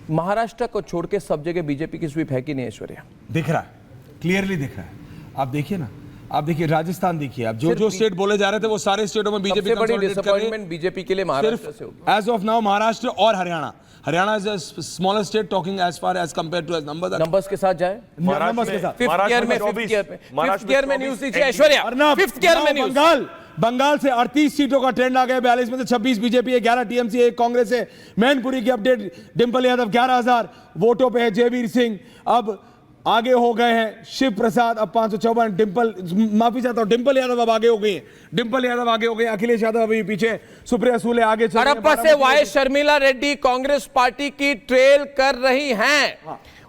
महाराष्ट्र को छोड़ के सब जगह बीजेपी की स्वीप है कि नहीं ऐश्वर्या? दिख रहा है, क्लियरली दिख रहा है। आप देखिए ना, आप देखिए राजस्थान, देखिए आप जो स्टेट बोले जा रहे थे वो सारे स्टेटों में बीजेपी सबसे बड़ी डिसअपॉइंटमेंट बीजेपी के लिए महाराष्ट्र से होगी एज ऑफ नाउ। महाराष्ट्र और Haryana is a smaller state talking as far as compare to as numbers के साथ जाए, नंबर्स के साथ। फिफ्थ गियर में न्यूज़ दीजिए ऐश्वर्या, फिफ्थ गियर में न्यूज़। बंगाल से 38 सीटों का ट्रेंड आ गया, 42 में से 26 बीजेपी है, 11 टीएमसी है, 1 कांग्रेस है। मैनपुरी की अपडेट, डिंपल यादव 11,000 वोटों पे है, जयवीर सिंह अब आगे हो गए हैं, शिव प्रसाद अब 554, डिंपल, माफी चाहता हूं, डिंपल यादव अब आगे हो गई है, डिंपल यादव आगे हो गए, अखिलेश यादव अभी पीछे, सुप्रिया सुले आगे चल रहे हैं। हड़प्पा से वाई शर्मिला रेड्डी कांग्रेस पार्टी की ट्रेल कर रही हैं।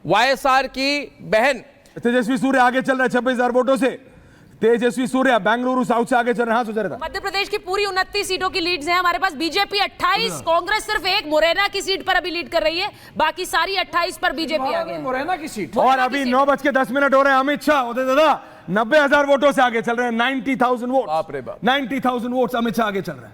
वाईएसआर की बहन तेजस्वी सूर्य आगे चल रहा है 26,000 वोटों से। तेजस्वी सूर्य बेंगलुरु साउथ से आगे चल रहे हैं। हाँ सुचरिता, मध्य प्रदेश की पूरी 29 सीटों की लीड्स हैं हमारे पास। बीजेपी 28, कांग्रेस सिर्फ एक मुरैना की सीट पर अभी लीड कर रही है, बाकी सारी 28 पर बीजेपी आ गई है। मुरैना की सीट। और अभी 9:10 हो रहे हैं। अमित शाह होते दादा 90,000 वोटों से आगे चल रहे हैं, 90,000 वोट, बाप रे बाप, 90,000 वोट अमित शाह आगे चल रहे हैं।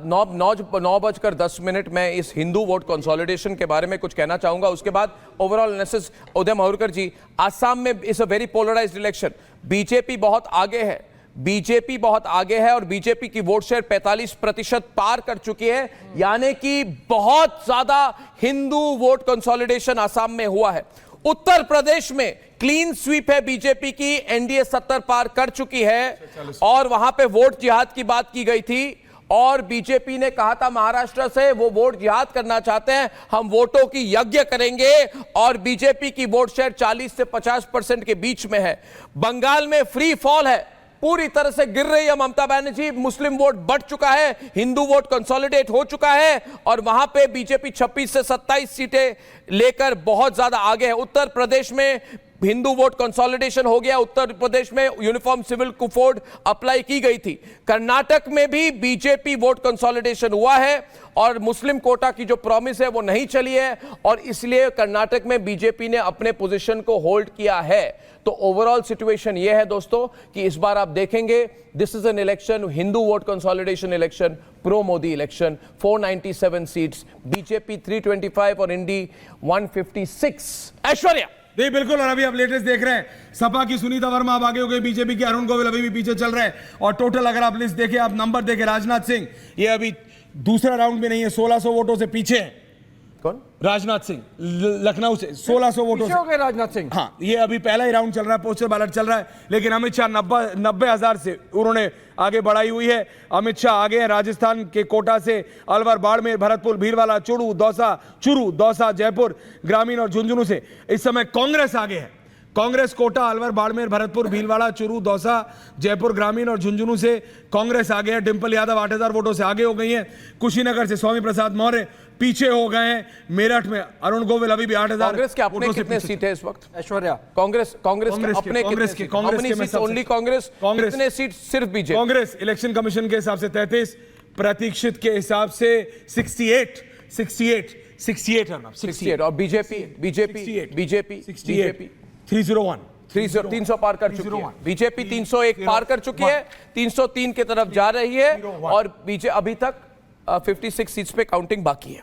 9:10 मैं इस हिंदू वोट कंसोलिडेशन के बारे में कुछ कहना चाहूंगा, उसके बाद ओवरऑल एनालिसिस। उदय माहुरकर जी, आसाम में is a very polarised election, BJP बहुत आगे है, बीजेपी बहुत आगे है और बीजेपी की वोट शेयर 45% पार कर चुकी है, यानी कि बहुत ज्यादा हिंदू वोट कंसोलिडेशन आसाम में हुआ है। उत्तर प्रदेश में क्लीन स्वीप है बीजेपी की, एनडीए 70 पार कर चुकी है और वहां पे वोट जिहाद की बात की गई थी और बीजेपी ने कहा था महाराष्ट्र से वो वोट जिहाद करना चाहते हैं, हम वोटों की यज्ञ करेंगे और बीजेपी की वोट शेयर 40 से 50% के बीच में है। बंगाल में फ्री फॉल है, पूरी तरह से गिर रही है ममता बनर्जी, मुस्लिम वोट बढ़ चुका है, हिंदू वोट कंसोलिडेट हो चुका है और वहां पे बीजेपी 26 से 27 सीटें लेकर बहुत ज्यादा आगे है। उत्तर प्रदेश में हिंदू वोट कंसोलिडेशन हो गया, उत्तर प्रदेश में यूनिफॉर्म सिविल कोड अप्लाई की गई थी। कर्नाटक में भी बीजेपी वोट कंसोलिडेशन हुआ है और मुस्लिम कोटा की जो प्रॉमिस है वो नहीं चली है और इसलिए कर्नाटक में बीजेपी ने अपने पोजीशन को होल्ड किया है। तो ओवरऑल सिचुएशन ये है दोस्तों कि इस बार आप देखेंगे this is an election, Hindu vote consolidation election, pro Modi election. 497 seats, BJP 325 और इंडी 156। ऐश्वर्या जी बिल्कुल, और अभी आप लेटेस्ट देख रहे हैं सपा की सुनीता वर्मा अब आगे हो गई, बीजेपी के अरुण गोविल अभी भी पीछे चल रहे हैं और टोटल अगर आप लिस्ट देखें, आप नंबर देखें, राजनाथ सिंह ये अभी दूसरा राउंड में नहीं है, 1600 वोटों से पीछे है। कौन? राजनाथ सिंह लखनऊ से 1600 वोटों से हो गए राजनाथ सिंह। हाँ, ये अभी पहला ही राउंड चल रहा है, पोस्टर बैलेट चल रहा है, लेकिन अमित शाह 90,000 से उन्होंने आगे बढ़ाई हुई है। अमित शाह आगे हैं राजस्थान के कोटा से, अलवर, बाड़मेर, भरतपुर, भीलवाड़ा, चुरू, दौसा, जयपुर ग्रामीण और झुंझुनू से इस समय कांग्रेस आगे है। कांग्रेस कोटा, अलवर, बाड़मेर, भरतपुर, भीलवाड़ा, चुरू, दौसा, जयपुर ग्रामीण और झुंझुनू से कांग्रेस आगे है। डिंपल यादव 8,000 वोटों से आगे हो गई हैं। कुशीनगर से स्वामी प्रसाद मौर्य पीछे हो गए हैं। मेरठ में अरुण गोविल अभी भी 8,000। कांग्रेस के अपने कितने सीट है इस वक्त ऐश्वर्या? कांग्रेस के अपने कितने सीट सिर्फ बीजेपी? कांग्रेस इलेक्शन कमीशन के हिसाब से 33, प्रतीक्षित के हिसाब से 68 और बीजेपी 300 पार कर चुकी है। बीजेपी 301 पार कर चुकी है, 303 की तरफ जा रही है और बीजेपी अभी तक 56 सीट्स पे काउंटिंग बाकी है।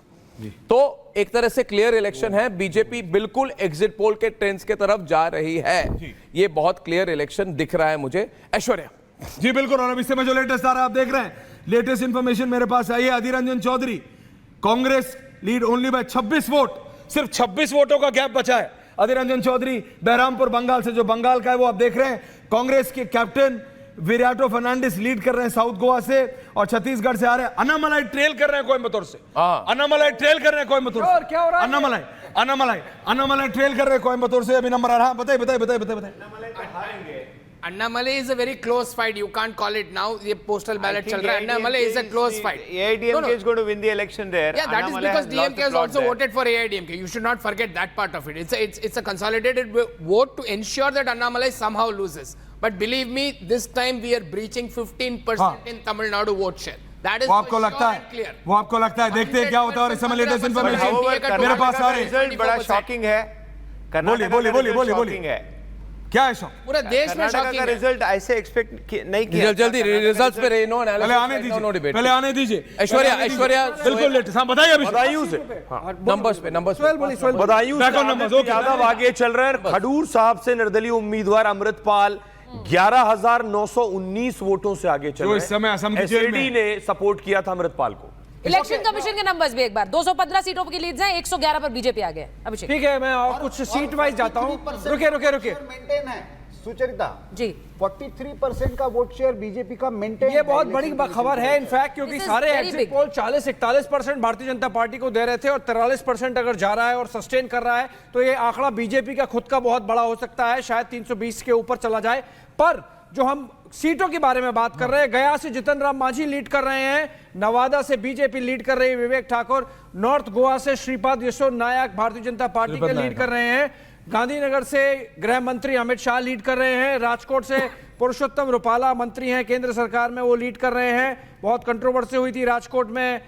तो एक तरह से क्लियर इलेक्शन है, बीजेपी बिल्कुल एग्जिट पोल के ट्रेंड्स के तरफ जा रही है। ये बहुत क्लियर इलेक्शन दिख रहा है मुझे। ऐश्वर्या जी बिल्कुल, और अब इस समय जो लेटेस्ट आ रहा है आप देख रहे हैं, लेटेस्ट इंफॉर्मेशन मेरे पास आई है। Adhir Ranjan Chowdhury Congress lead only by 26 vote, सिर्फ 26 वोटों का गैप बचा है। अधीर रंजन चौधरी बहरामपुर बंगाल से, जो बंगाल का है वो आप देख रहे हैं। कांग्रेस के कैप्टन विराटो फर्नांडिस लीड कर रहे हैं साउथ गोवा से और छत्तीसगढ़ से आ रहे हैं। अन्नामलाई ट्रेल कर रहे हैं कोयम्बतूर से। अन्नामलाई ट्रेल कर रहे हैं कोयम्बतूर से। क्या हो रहा है? अन्नामलाई ट्रेल कर रहे हैं कोयम्बतूर से। अभी नंबर आ रहा है, बताइए। Annamalai is a very close fight. You can't call it now. ये postal ballot चल रहा है. Annamalai is a close fight. AIDMK is going to win the election there. Yeah, that is because DMK has also voted for AIDMK. You should not forget that part of it. It's a consolidated vote to ensure that Annamalai somehow loses. But believe me, this time we are breaching 15% in Tamil Nadu vote share. That is वो आपको लगता है? वो आपको लगता है? देखते हैं क्या होता है। और इस समय लेटेस्ट इन्फॉर्मेशन मेरे पास आ रही है। बड़ा शॉकिंग है। बोलिए। क्या है शॉक? पूरे देश में कर्नाटका शॉकिंग का है। रिजल्ट ऐसे एक्सपेक्ट नहीं किया जल्दी रिजल्ट्स पे नो पहले आने एनालिसिस नो दीजिए, डिबेट। पहले आने दीजिए। ऐश्वर्या बिल्कुल लेट, हाँ बताइए अभी। बदायूं से नंबर्स पे बदायूं Back on से numbers, आदित्य okay. यादव आगे चल रहे हैं। खडूर साहब से निर्दलीय उम्मीदवार अमृतपाल 11,919 वोटों से आगे चल जो रहे इस समय असम की जेल में एसएडी ने सपोर्ट किया था अमृतपाल को। इलेक्शन कमीशन के नंबर्स भी एक बार 215 सीटों की लीड्स हैं, 111 पर बीजेपी आ गया। अभिषेक ठीक है, मैं और कुछ सीट वाइज जाता हूँ। रुके मेंटेन है सुचरिता जी। 43% का वोट शेयर बीजेपी का मेंटेन। ये बहुत बड़ी खबर है इनफैक्ट, क्योंकि This is सारे very एग्जिट big. पोल 40-41% भारतीय जनता पार्टी को दे रहे थे और 43% अगर जा रहा है और सस्टेन कर रहा है तो ये आंकड़ा बीजेपी का खुद का बहुत बड़ा हो सकता है, शायद 320 के ऊपर चला जाए। पर जो हम सीटों के बारे में बात कर रहे हैं, गया से जितन राम मांझी लीड कर रहे हैं, नवादा से बीजेपी लीड कर रही है विवेक ठाकुर, नॉर्थ गोवा से श्रीपाद यशो नायक भारतीय जनता पार्टी के लीड कर रहे हैं, गांधीनगर से गृह मंत्री अमित शाह लीड कर रहे हैं, राजकोट से पुरुषोत्तम रुपाला मंत्री हैं केंद्र सरकार में, वो लीड कर रहे हैं। बहुत कंट्रोवर्सी हुई थी राजकोट में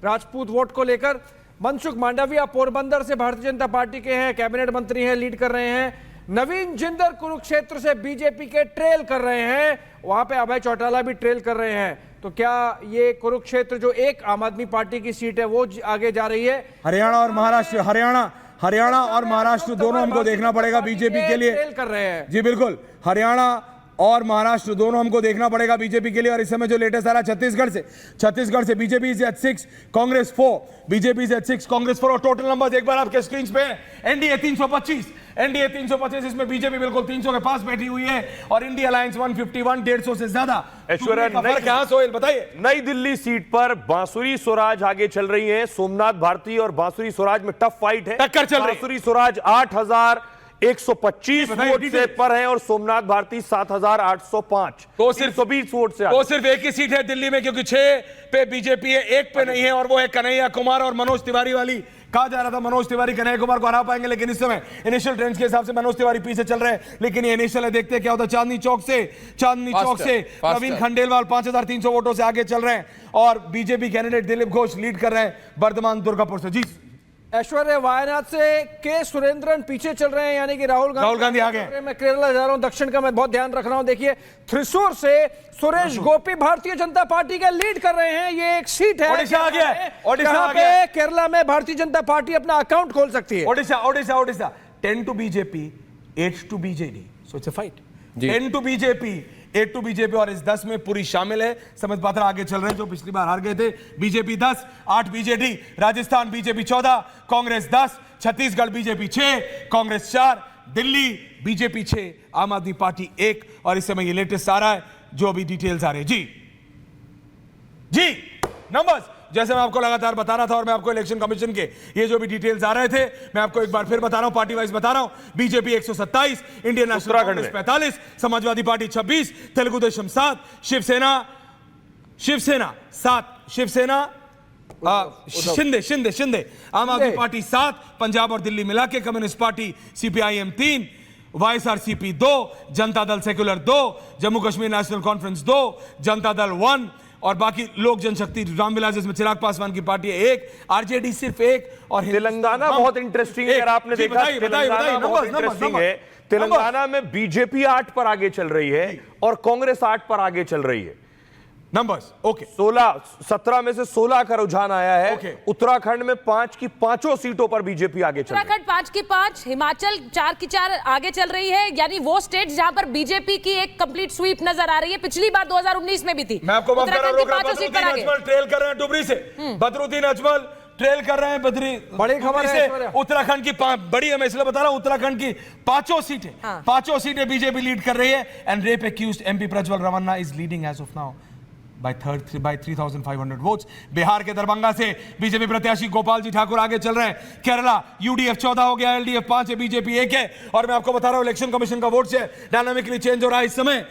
राजपूत वोट को लेकर। मनसुख मांडविया पोरबंदर से भारतीय जनता पार्टी के हैं, कैबिनेट मंत्री हैं, लीड कर रहे हैं। नवीन जिंदर कुरुक्षेत्र से बीजेपी के ट्रेल कर रहे हैं, वहां पे अभय चौटाला भी ट्रेल कर रहे हैं। तो क्या ये कुरुक्षेत्र जो एक आम आदमी पार्टी की सीट है वो आगे जा रही है? हरियाणा और महाराष्ट्र, हरियाणा और महाराष्ट्र दोनों हमको देखना पड़ेगा बीजेपी के लिए। ट्रेल कर रहे हैं जी बिल्कुल, हरियाणा और महाराष्ट्र दोनों हमको देखना पड़ेगा बीजेपी के लिए। और इस समय जो लेटेस्ट आ रहा है छत्तीसगढ़ से BJP is at 6, Congress 4, BJP is at 6, Congress 4। और टोटल नंबर्स एक बार आपके स्क्रीन पे है। एनडीए 325, इसमें बीजेपी बिल्कुल 300 के पास बैठी हुई है और इंडिया अलायंस 151, 150 से ज्यादा। ऐश्वर्या का फर्क है, सोहेल बताइए। नई दिल्ली सीट पर बांसुरी स्वराज आगे चल रही है। सोमनाथ भारती और बांसुरी स्वराज में टफ फाइट है, टक्कर चल रही है। बांसुरी स्वराज 8,125 बताइए, वोट से डिटेल। पर है और सोमनाथ भारती 7,805, तो सिर्फ 320 वोट से वो आगे। सिर्फ एक ही सीट है दिल्ली में, क्योंकि 6 पे बीजेपी है, 1 पे नहीं है, और वो है कन्हैया कुमार और मनोज तिवारी वाली। कहा जा रहा था मनोज तिवारी कन्हैया कुमार को हरा पाएंगे, लेकिन इस समय इनिशियल ट्रेंड्स के हिसाब से मनोज तिवारी पीछे चल रहे हैं। लेकिन ये इनिशियल है, देखते हैं क्या होता है। चांदनी चौक से प्रवीण खंडेलवाल 5,300 वोटों से आगे चल रहे हैं और BJP candidate Dilip Ghosh lead कर रहे हैं वर्धमान दुर्गापुर से। जी ऐश्वर्या वायनाड से के सुरेंद्रन पीछे चल रहे हैं, यानी कि राहुल गांधी आ गए। मैं केरला जा रहा हूं, दक्षिण का मैं बहुत ध्यान रख रहा हूं। देखिए थ्रिसूर से सुरेश गोपी भारतीय जनता पार्टी का लीड कर रहे हैं। ये एक सीट है ओडिशा आ गया है, ओडिशा जहां आ गया है। पे केरला में भारतीय जनता पार्टी अपना अकाउंट खोल सकती है। Odisha 10 to BJP, 8 to BJD, so it's a fight. 10 to BJP, 8 to BJP, और इस 10 में पूरी शामिल है। समझ पात्रा आगे चल रहे हैं जो पिछली बार हार गए थे। BJP 10, 8 BJD, Rajasthan BJP 14, Congress 10, Chhattisgarh BJP 6, Congress 4, Delhi BJP 6, आम आदमी पार्टी 1। और इस समय ये लेटेस्ट आ रहा है जो अभी डिटेल्स आ रहे हैं। जी नंबर्स जैसे मैं आपको लगातार बता रहा था, और मैं आपको इलेक्शन कमीशन के ये जो भी डिटेल्स आ रहे थे मैं आपको एक बार फिर बता रहा हूं, पार्टी वाइज बता रहा हूं। BJP 127, Indian National Congress 45, Samajwadi party 26, Telugu Desam 7, Shiv Sena 7, Shinde Aam Aadmi party 7, Punjab और दिल्ली मिला के communist party CPIM 3, YSRCP 2, Janata Dal secular 2, Jammu Kashmir national conference 2, Janata Dal 1, और बाकी लोक जनशक्ति रामविलास जिसमें चिराग पासवान की पार्टी है 1, आरजेडी सिर्फ 1। और तेलंगाना बहुत इंटरेस्टिंग है, अगर आपने देखा तेलंगाना बहुत इंटरेस्टिंग है। तेलंगाना में बीजेपी 8 पर आगे चल रही है और कांग्रेस 8 पर आगे चल रही है। नंबर्स ओके, 17 में से 16 का रुझान आया है। उत्तराखंड में 5 की 5 सीटों पर बीजेपी आगे चल रही है। उत्तराखंड 5 की 5, हिमाचल 4 की 4 आगे चल रही है, यानी वो स्टेट जहां पर बीजेपी की एक कंप्लीट स्वीप नजर आ रही है। पिछली बार 2019 में भी थी। मैं आपको माफ कर रहा हूं, पांचों सीट पर आगे। ट्रेल कर रहे हैं डुबरी से, बदरुद्दीन अजमल ट्रेल कर रहे हैं बड़ी खबर है ऐश्वर्या। उत्तराखंड की बड़ी है, मैं इसलिए बता रहा हूं, उत्तराखंड की 5 सीटें, 5 सीटें बीजेपी लीड कर रही है। And rape accused MP Prajwal Revanna is leading as of now by 3,500 votes. Bihar के दरभंगा से बीजेपी प्रत्याशी गोपाल जी ठाकुर आगे चल रहे हैं। केरला यूडीएफ 14 हो गया, एलडीएफ 5 है, बीजेपी 1 है। और मैं आपको बता रहा हूं इलेक्शन कमीशन का वोट शेयर डायनामिकली चेंज हो रहा है इस समय।